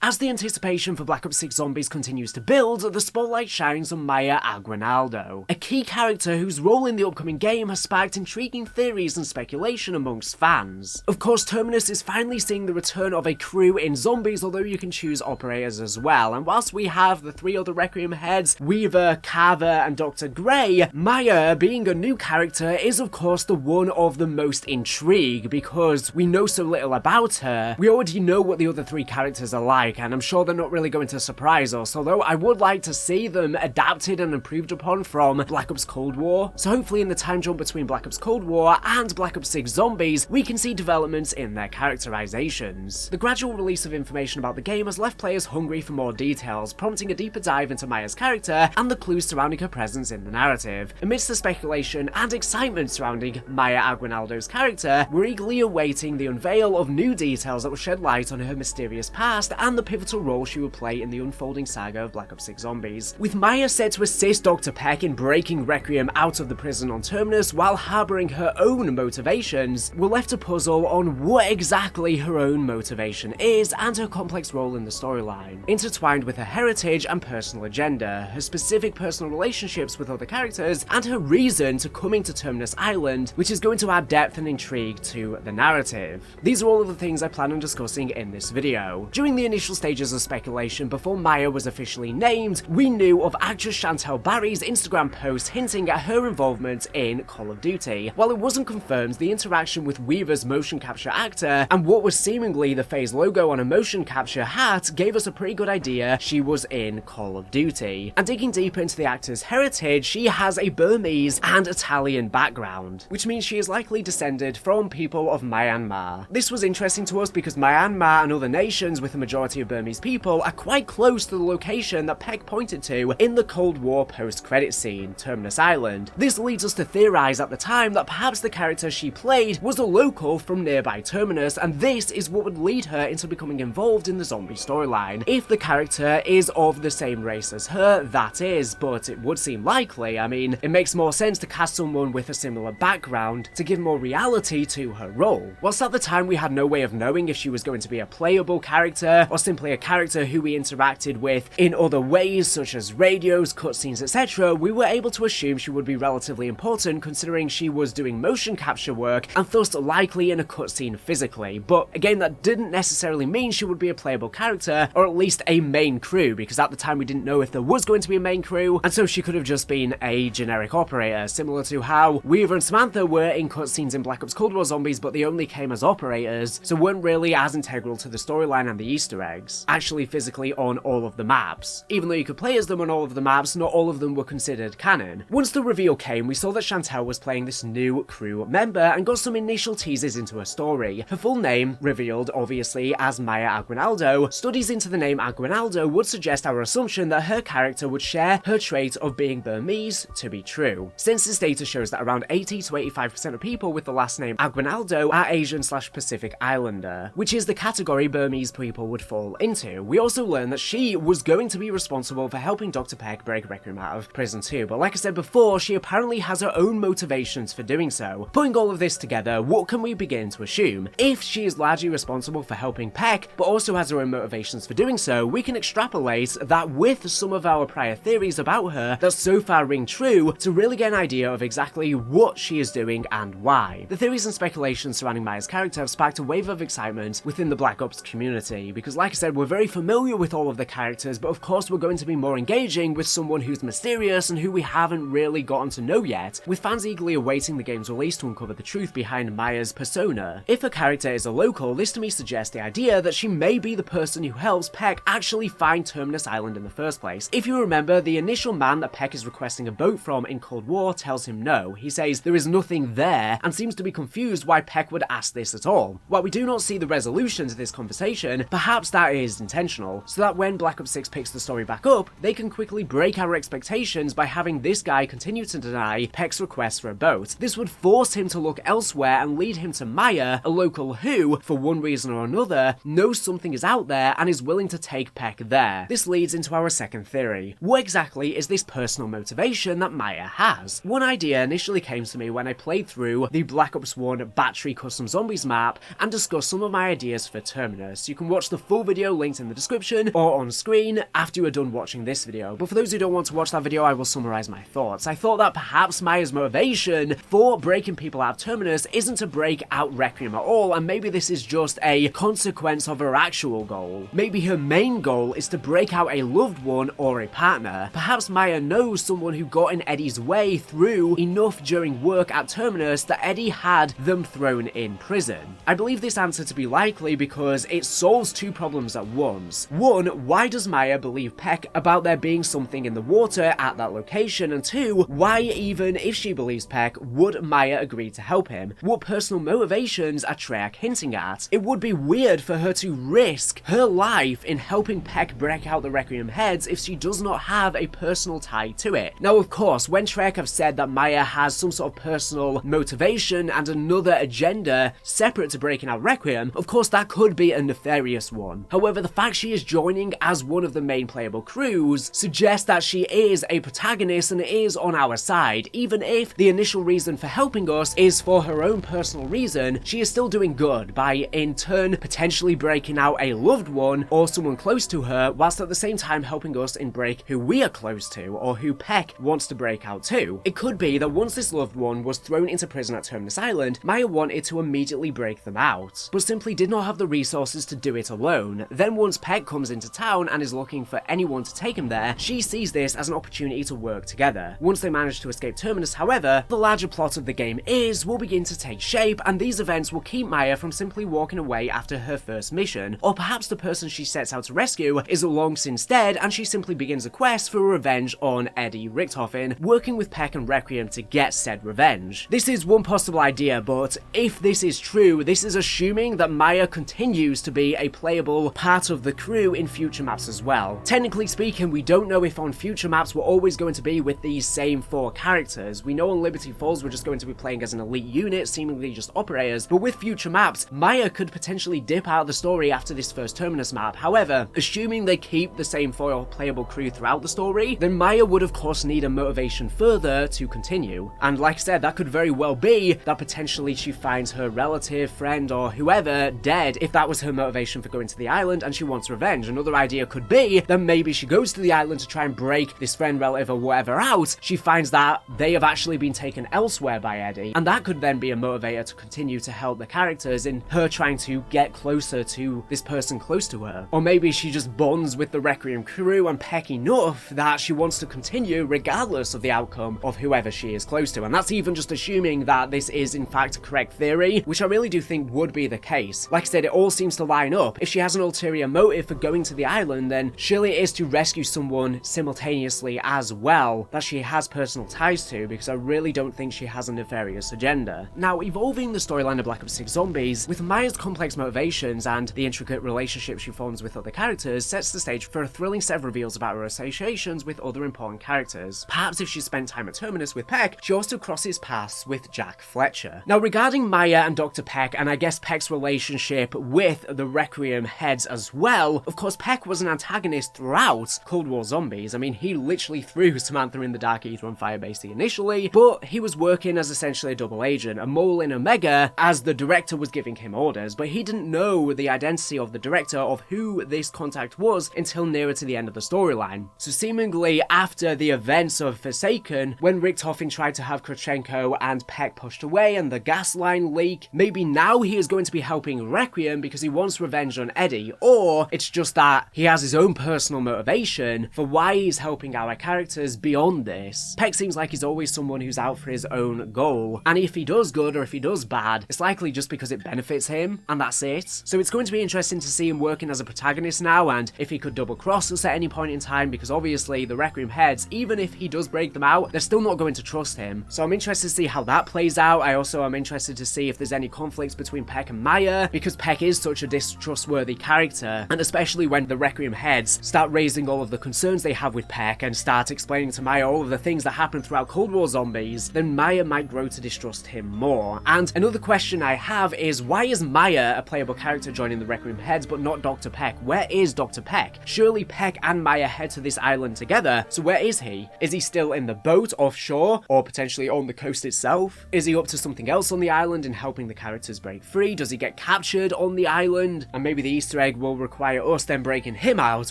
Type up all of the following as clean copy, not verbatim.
As the anticipation for Black Ops 6 Zombies continues to build, the spotlight shines on Maya Aguinaldo, a key character whose role in the upcoming game has sparked intriguing theories and speculation amongst fans. Of course, Terminus is finally seeing the return of a crew in Zombies, although you can choose operators as well, and whilst we have the 3 other Recum heads, Weaver, Carver, and Dr. Grey, Maya, being a new character, is of course the one of the most intrigue, because we know so little about her. We already know what the other 3 characters are like, and I'm sure they're not really going to surprise us, although I would like to see them adapted and improved upon from Black Ops Cold War. So hopefully in the time jump between Black Ops Cold War and Black Ops 6 Zombies, we can see developments in their characterizations. The gradual release of information about the game has left players hungry for more details, prompting a deeper dive into Maya's character and the clues surrounding her presence in the narrative. Amidst the speculation and excitement surrounding Maya Aguinaldo's character, we're eagerly awaiting the unveil of new details that will shed light on her mysterious past and the pivotal role she will play in the unfolding saga of Black Ops 6 Zombies. With Maya set to assist Dr. Peck in breaking Recum out of the prison on Terminus while harboring her own motivations, we're left to puzzle on what exactly her own motivation is and her complex role in the storyline, intertwined with her heritage and personal agenda, her specific personal relationships with other characters, and her reason to coming to Terminus Island, which is going to add depth and intrigue to the narrative. These are all of the things I plan on discussing in this video. During the initial stages of speculation before Maya was officially named, we knew of actress Chantel Barry's Instagram post hinting at her involvement in Call of Duty. While it wasn't confirmed, the interaction with Weaver's motion capture actor and what was seemingly the FaZe logo on a motion capture hat gave us a pretty good idea she was in Call of Duty. And digging deeper into the actor's heritage, she has a Burmese and Italian background, which means she is likely descended from people of Myanmar. This was interesting to us because Myanmar and other nations with a majority of Burmese people are quite close to the location that Peck pointed to in the Cold War post-credit scene, Terminus Island. This leads us to theorize at the time that perhaps the character she played was a local from nearby Terminus, and this is what would lead her into becoming involved in the zombie storyline. If the character is of the same race as her, that is, but it would seem likely. I mean, it makes more sense to cast someone with a similar background to give more reality to her role. Whilst at the time we had no way of knowing if she was going to be a playable character or simply a character who we interacted with in other ways such as radios, cutscenes, etc., we were able to assume she would be relatively important considering she was doing motion capture work and thus likely in a cutscene physically. But again, that didn't necessarily mean she would be a playable character or at least a main crew, because at the time we didn't know if there was going to be a main crew, and so she could have just been a generic operator, similar to how Weaver and Samantha were in cutscenes in Black Ops Cold War Zombies, but they only came as operators, so weren't really as integral to the storyline and the Easter eggs, actually physically on all of the maps. Even though you could play as them on all of the maps, not all of them were considered canon. Once the reveal came, we saw that Chantel was playing this new crew member and got some initial teasers into her story. Her full name, revealed obviously as Maya Aguinaldo, studies into the name Aguinaldo would suggest our assumption that her character would share her trait of being Burmese to be true. Census data shows that around 80 to 85% of people with the last name Aguinaldo are Asian/Pacific Islander, which is the category Burmese people would fall into. We also learned that she was going to be responsible for helping Dr. Peck break Recum out of prison too, but like I said before, she apparently has her own motivations for doing so. Putting all of this together, what can we begin to assume? If she is largely responsible for helping Peck, but also has her own motivations for doing so, we can extrapolate that with some of our prior theories about her that so far ring true to really get an idea of exactly what she is doing and why. The theories and speculations surrounding Maya's character have sparked a wave of excitement within the Black Ops community, because like I said, we're very familiar with all of the characters, but of course we're going to be more engaging with someone who's mysterious and who we haven't really gotten to know yet, with fans eagerly awaiting the game's release to uncover the truth behind Maya's persona. If a character is a local, this to me suggests the idea that she may be the person who helps Peck actually find Terminus Island in the first place. If you remember, the initial man that Peck is requesting a boat from in Cold War tells him no. He says there is nothing there and seems to be confused why Peck would ask this at all. While we do not see the resolution to this conversation, perhaps that is intentional, so that when Black Ops 6 picks the story back up, they can quickly break our expectations by having this guy continue to deny Peck's request for a boat. This would force him to look elsewhere and lead him to Maya, a local who, for one reason or another, knows something is out there and is willing to take Peck there. This leads into our second theory. What exactly is this personal motivation that Maya has? One idea initially came to me when I played through the Black Ops 1 Battery Custom Zombies map and discussed some of my ideas for Terminus. You can watch the full video video linked in the description or on screen after you are done watching this video. But for those who don't want to watch that video, I will summarize my thoughts. I thought that perhaps Maya's motivation for breaking people out of Terminus isn't to break out Recum at all, and maybe this is just a consequence of her actual goal. Maybe her main goal is to break out a loved one or a partner. Perhaps Maya knows someone who got in Eddie's way through enough during work at Terminus that Eddie had them thrown in prison. I believe this answer to be likely because it solves two problems at once. One, why does Maya believe Peck about there being something in the water at that location? And two, why, even if she believes Peck, would Maya agree to help him? What personal motivations are Treyarch hinting at? It would be weird for her to risk her life in helping Peck break out the Recum heads if she does not have a personal tie to it. Now, of course, when Treyarch have said that Maya has some sort of personal motivation and another agenda separate to breaking out Recum, of course that could be a nefarious one. However, the fact she is joining as one of the main playable crews suggests that she is a protagonist and is on our side. Even if the initial reason for helping us is for her own personal reason, she is still doing good by in turn potentially breaking out a loved one or someone close to her, whilst at the same time helping us in break who we are close to or who Peck wants to break out to. It could be that once this loved one was thrown into prison at Terminus Island, Maya wanted to immediately break them out, but simply did not have the resources to do it alone. Then once Peck comes into town and is looking for anyone to take him there, she sees this as an opportunity to work together. Once they manage to escape Terminus, however, the larger plot of the game will begin to take shape, and these events will keep Maya from simply walking away after her first mission, or perhaps the person she sets out to rescue is long since dead and she simply begins a quest for revenge on Eddie Richtofen, working with Peck and Recum to get said revenge. This is one possible idea, but if this is true, this is assuming that Maya continues to be a playable part of the crew in future maps as well. Technically speaking, we don't know if on future maps we're always going to be with these same four characters. We know on Liberty Falls we're just going to be playing as an elite unit, seemingly just operators, but with future maps, Maya could potentially dip out of the story after this first Terminus map. However, assuming they keep the same four playable crew throughout the story, then Maya would of course need a motivation further to continue. And like I said, that could very well be that potentially she finds her relative, friend, or whoever dead if that was her motivation for going to the island and she wants revenge. Another idea could be that maybe she goes to the island to try and break this friend, relative, or whatever out. She finds that they have actually been taken elsewhere by Eddie, and that could then be a motivator to continue to help the characters in her trying to get closer to this person close to her. Or maybe she just bonds with the Recum crew and Peck enough that she wants to continue regardless of the outcome of whoever she is close to. And that's even just assuming that this is in fact a correct theory, which I really do think would be the case. Like I said, it all seems to line up. If she has an ulterior motive for going to the island, then surely it is to rescue someone simultaneously as well that she has personal ties to, because I really don't think she has a nefarious agenda. Now, evolving the storyline of Black Ops 6 Zombies, with Maya's complex motivations and the intricate relationships she forms with other characters, sets the stage for a thrilling set of reveals about her associations with other important characters. Perhaps if she spent time at Terminus with Peck, she also crosses paths with Jack Fletcher. Now, regarding Maya and Dr. Peck, and I guess Peck's relationship with the Recum heads as well, of course Peck was an antagonist throughout Cold War Zombies. I mean, he literally threw Samantha in the Dark Ether on Firebase initially, but he was working as essentially a double agent, a mole in Omega, as the director was giving him orders, but he didn't know the identity of the director of who this contact was until nearer to the end of the storyline. So seemingly after the events of Forsaken, when Richtofen tried to have Krochenko and Peck pushed away and the gas line leak, maybe now he is going to be helping Recum because he wants revenge on Eddie, or it's just that he has his own personal motivation for why he's helping our characters beyond this. Peck seems like he's always someone who's out for his own goal, and if he does good or if he does bad, it's likely just because it benefits him, and that's it. So it's going to be interesting to see him working as a protagonist now, and if he could double cross us at any point in time, because obviously the Recum heads, even if he does break them out, they're still not going to trust him. So I'm interested to see how that plays out. I also am interested to see if there's any conflicts between Peck and Maya, because Peck is such a distrustworthy character, and especially when the Recum heads start raising all of the concerns they have with Peck and start explaining to Maya all of the things that happened throughout Cold War Zombies, then Maya might grow to distrust him more. And another question I have is, why is Maya a playable character joining the Recum heads but not Dr. Peck? Where is Dr. Peck? Surely Peck and Maya head to this island together, so where is he? Is he still in the boat offshore, or potentially on the coast itself? Is he up to something else on the island and helping the characters break free? Does he get captured on the island? And maybe the Easter Easter egg will require us then breaking him out,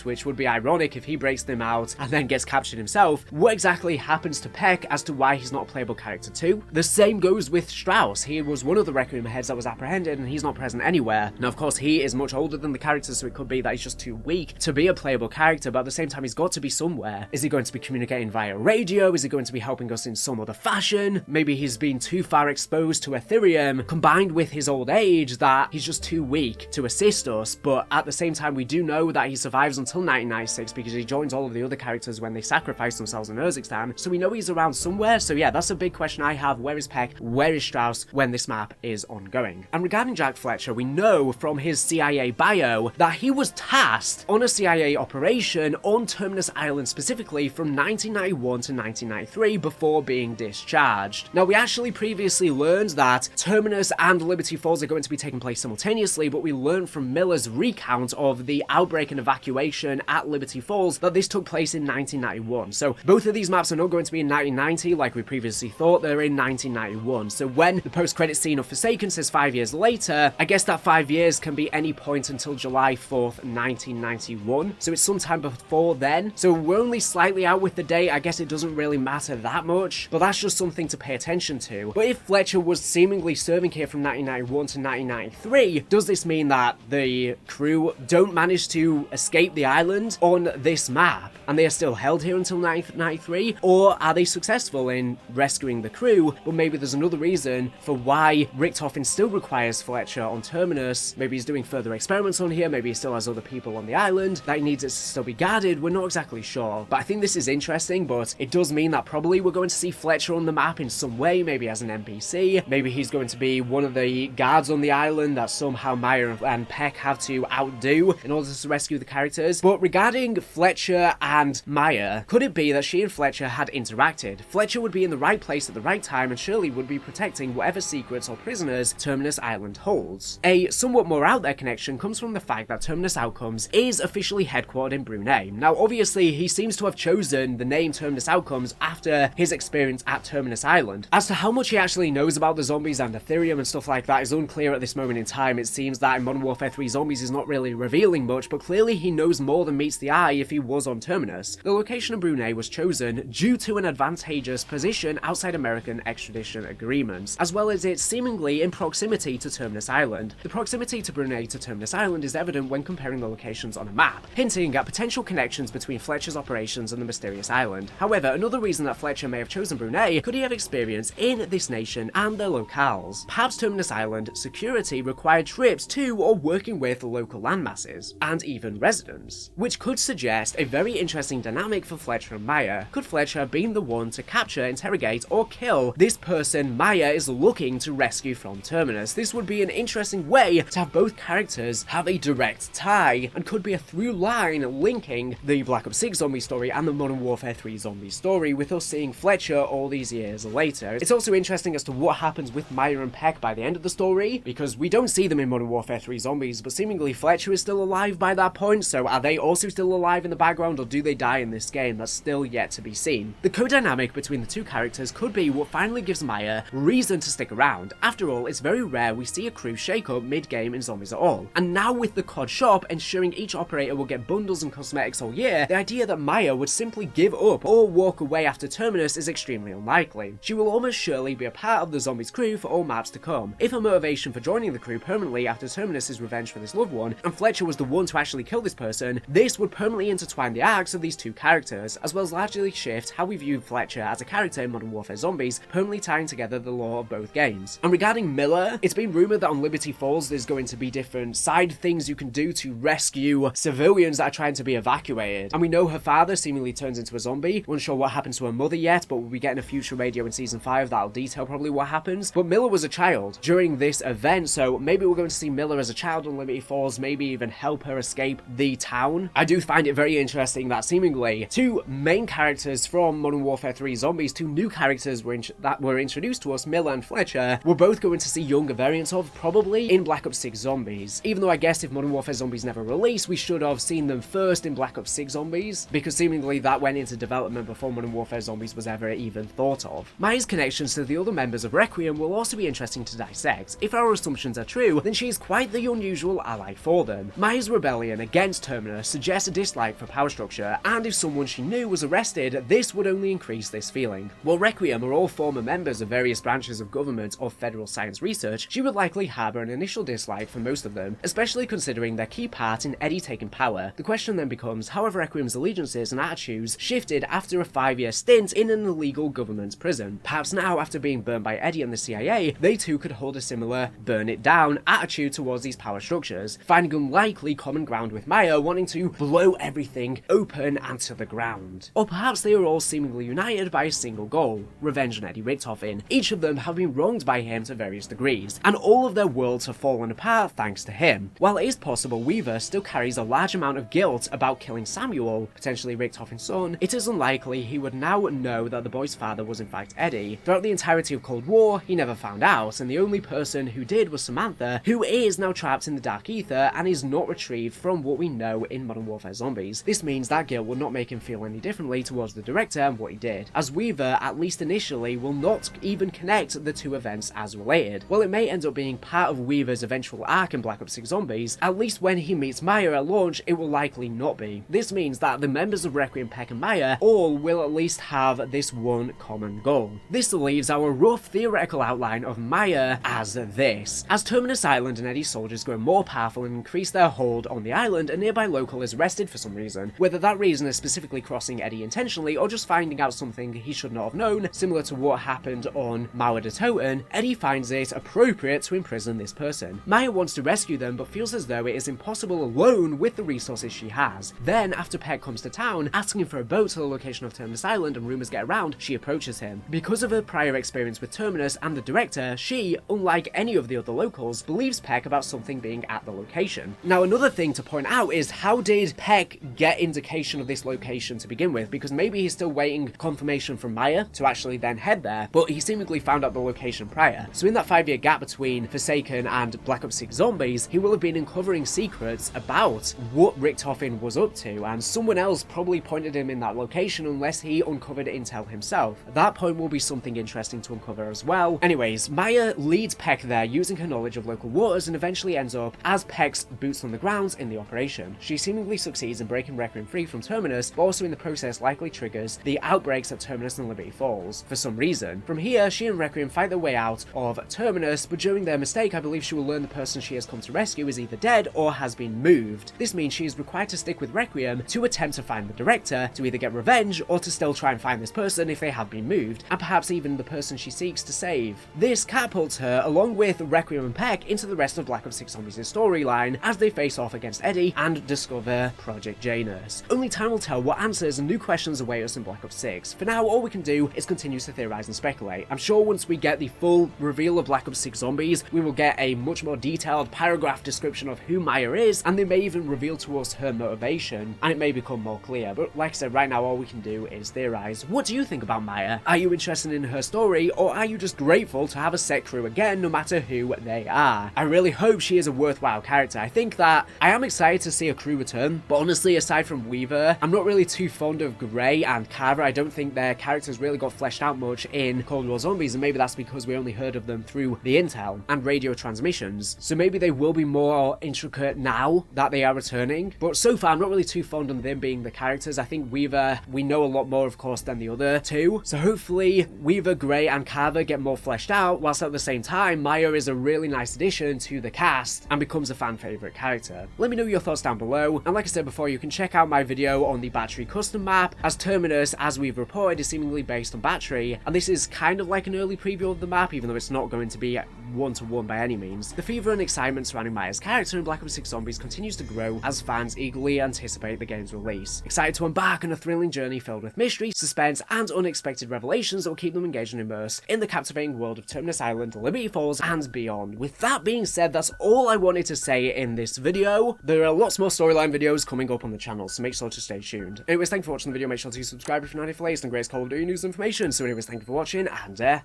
which would be ironic if he breaks them out and then gets captured himself. What exactly happens to Peck as to why he's not a playable character too? The same goes with Strauss. He was one of the Recum heads that was apprehended and he's not present anywhere. Now of course he is much older than the character, so it could be that he's just too weak to be a playable character, but at the same time he's got to be somewhere. Is he going to be communicating via radio? Is he going to be helping us in some other fashion? Maybe he's been too far exposed to Ethereum, combined with his old age, that he's just too weak to assist us, but at the same time we do know that he survives until 1996 because he joins all of the other characters when they sacrifice themselves in Urzikstan, so we know he's around somewhere. So yeah, that's a big question I have. Where is Peck? Where is Strauss when this map is ongoing? And regarding Jack Fletcher, we know from his CIA bio that he was tasked on a CIA operation on Terminus Island specifically from 1991 to 1993 before being discharged. Now we actually previously learned that Terminus and Liberty Falls are going to be taking place simultaneously, but we learned from Miller's recount of the outbreak and evacuation at Liberty Falls that this took place in 1991. So both of these maps are not going to be in 1990 like we previously thought, they're in 1991. So when the post-credit scene of Forsaken says 5 years later, I guess that 5 years can be any point until July 4th, 1991. So it's sometime before then. So we're only slightly out with the date. I guess it doesn't really matter that much, but that's just something to pay attention to. But if Fletcher was seemingly serving here from 1991 to 1993, does this mean that the crew don't manage to escape the island on this map and they are still held here until 1993? Or are they successful in rescuing the crew, but maybe there's another reason for why Richtofen still requires Fletcher on Terminus? Maybe he's doing further experiments on here, maybe he still has other people on the island that he needs it to still be guarded. We're not exactly sure, but I think this is interesting. But it does mean that probably we're going to see Fletcher on the map in some way, maybe as an NPC, maybe he's going to be one of the guards on the island that somehow Maya and Peck have to outdo in order to rescue the characters. But regarding Fletcher and Maya, could it be that she and Fletcher had interacted? Fletcher would be in the right place at the right time and surely would be protecting whatever secrets or prisoners Terminus Island holds. A somewhat more out there connection comes from the fact that Terminus Outcomes is officially headquartered in Brunei. Now obviously he seems to have chosen the name Terminus Outcomes after his experience at Terminus Island. As to how much he actually knows about the zombies and Ethereum and stuff like that is unclear at this moment in time. It seems that in Modern Warfare 3 Zombies is not really revealing much, but clearly he knows more than meets the eye if he was on Terminus. The location of Brunei was chosen due to an advantageous position outside American extradition agreements, as well as its seemingly in proximity to Terminus Island. The proximity to Brunei to Terminus Island is evident when comparing the locations on a map, hinting at potential connections between Fletcher's operations and the mysterious island. However, another reason that Fletcher may have chosen Brunei could he have experience in this nation and their locales. Perhaps Terminus Island security required trips to or working with local landmasses, and even residents, which could suggest a very interesting dynamic for Fletcher and Maya. Could Fletcher have been the one to capture, interrogate, or kill this person Maya is looking to rescue from Terminus? This would be an interesting way to have both characters have a direct tie, and could be a through line linking the Black Ops 6 zombie story and the Modern Warfare 3 zombie story, with us seeing Fletcher all these years later. It's also interesting as to what happens with Maya and Peck by the end of the story, because we don't see them in Modern Warfare 3 Zombies, but seemingly Fletcher is still alive by that point, so are they also still alive in the background, or do they die in this game? That's still yet to be seen. The co-dynamic between the two characters could be what finally gives Maya reason to stick around. After all, it's very rare we see a crew shake up mid-game in Zombies at all, and now with the COD shop ensuring each operator will get bundles and cosmetics all year, the idea that Maya would simply give up or walk away after Terminus is extremely unlikely. She will almost surely be a part of the Zombies crew for all maps to come. If her motivation for joining the crew permanently after Terminus is revenge for this loved one, and Fletcher was the one to actually kill this person, this would permanently intertwine the arcs of these two characters, as well as largely shift how we view Fletcher as a character in Modern Warfare Zombies, permanently tying together the lore of both games. And regarding Miller, it's been rumoured that on Liberty Falls there's going to be different side things you can do to rescue civilians that are trying to be evacuated. And we know her father seemingly turns into a zombie. We're unsure what happens to her mother yet, but we'll be getting a future radio in Season 5 that'll detail probably what happens. But Miller was a child during this event, so maybe we're going to see Miller as a child on Liberty Falls, maybe even help her escape the town. I do find it very interesting that seemingly two main characters from Modern Warfare 3 Zombies, two new characters that were introduced to us, Miller and Fletcher, we're both going to see younger variants of, probably in Black Ops 6 Zombies. Even though I guess if Modern Warfare Zombies never released, we should have seen them first in Black Ops 6 Zombies, because seemingly that went into development before Modern Warfare Zombies was ever even thought of. Maya's connections to the other members of Recum will also be interesting to dissect. If our assumptions are true, then she is quite the unusual ally dislike for them. Maya's rebellion against Terminus suggests a dislike for power structure, and if someone she knew was arrested, this would only increase this feeling. While Recum are all former members of various branches of government or federal science research, she would likely harbour an initial dislike for most of them, especially considering their key part in Eddie taking power. The question then becomes how have Recum's allegiances and attitudes shifted after a 5-year stint in an illegal government prison. Perhaps now, after being burned by Eddie and the CIA, they too could hold a similar burn it down attitude towards these power structures, finding unlikely common ground with Maya wanting to blow everything open and to the ground. Or perhaps they are all seemingly united by a single goal: revenge on Eddie Richtofen. Each of them have been wronged by him to various degrees, and all of their worlds have fallen apart thanks to him. While it is possible Weaver still carries a large amount of guilt about killing Samuel, potentially Richtofen's son, it is unlikely he would now know that the boy's father was in fact Eddie. Throughout the entirety of Cold War, he never found out, and the only person who did was Samantha, who is now trapped in the Dark Ether and is not retrieved from what we know in Modern Warfare Zombies. This means that guilt will not make him feel any differently towards the director and what he did, as Weaver, at least initially, will not even connect the two events as related. While it may end up being part of Weaver's eventual arc in Black Ops 6 Zombies, at least when he meets Maya at launch, it will likely not be. This means that the members of Recum, Peck and Maya all will at least have this one common goal. This leaves our rough theoretical outline of Maya as this. As Terminus Island and Eddie's soldiers grow more powerful and increase their hold on the island, a nearby local is arrested for some reason. Whether that reason is specifically crossing Eddie intentionally or just finding out something he should not have known, similar to what happened on Mauer de Toten, Eddie finds it appropriate to imprison this person. Maya wants to rescue them but feels as though it is impossible alone with the resources she has. Then, after Peck comes to town, asking for a boat to the location of Terminus Island and rumours get around, she approaches him. Because of her prior experience with Terminus and the director, she, unlike any of the other locals, believes Peck about something being at the location. Now, another thing to point out is how did Peck get indication of this location to begin with? Because maybe he's still waiting confirmation from Maya to actually then head there, but he seemingly found out the location prior. So in that 5-year gap between Forsaken and Black Ops 6 Zombies, he will have been uncovering secrets about what Richtofen was up to, and someone else probably pointed him in that location unless he uncovered intel himself. At that point will be something interesting to uncover as well. Anyways, Maya leads Peck there using her knowledge of local waters and eventually ends up as Peck's boots on the ground in the operation. She seemingly succeeds in breaking Recum free from Terminus, but also in the process likely triggers the outbreaks at Terminus and Liberty Falls for some reason. From here, she and Recum fight their way out of Terminus, but during their mistake, I believe she will learn the person she has come to rescue is either dead or has been moved. This means she is required to stick with Recum to attempt to find the director, to either get revenge or to still try and find this person if they have been moved, and perhaps even the person she seeks to save. This catapults her, along with Recum and Peck, into the rest of Black Ops 6 Zombies' storyline as they face off against Eddie and discover Project Janus. Only time will tell what answers and new questions await us in Black Ops 6. For now, all we can do is continue to theorize and speculate. I'm sure once we get the full reveal of Black Ops 6 Zombies, we will get a much more detailed paragraph description of who Maya is, and they may even reveal to us her motivation, and it may become more clear. But like I said, right now all we can do is theorize. What do you think about Maya? Are you interested in her story, or are you just grateful to have a set crew again, no matter who they are? I really hope she is a worthwhile character. I think that I am excited to see a crew return, but honestly, aside from Weaver, I'm not really too fond of Gray and Carver. I don't think their characters really got fleshed out much in Cold War Zombies, and maybe that's because we only heard of them through the intel and radio transmissions. So maybe they will be more intricate now that they are returning, but so far I'm not really too fond of them being the characters. I think Weaver, we know a lot more of course than the other two, so hopefully Weaver, Gray and Carver get more fleshed out, whilst at the same time Maya is a really nice addition to the cast and becomes a fan favourite character. Let me know your thoughts down below, and like I said before, you can check out my video on the Battery custom map, as Terminus, as we've reported, is seemingly based on Battery, and this is kind of like an early preview of the map, even though it's not going to be one-to-one by any means. The fever and excitement surrounding Maya's character in Black Ops 6 Zombies continues to grow as fans eagerly anticipate the game's release. Excited to embark on a thrilling journey filled with mystery, suspense, and unexpected revelations that will keep them engaged and immersed in the captivating world of Terminus Island, Liberty Falls, and beyond. With that being said, that's all I wanted to say in this video. There are lots more storyline videos coming up on the channel, so make sure to stay tuned. Anyways, thank you for watching the video. Make sure to subscribe if you're not for latest and greatest Call of Duty news information. So anyways, thank you for watching, and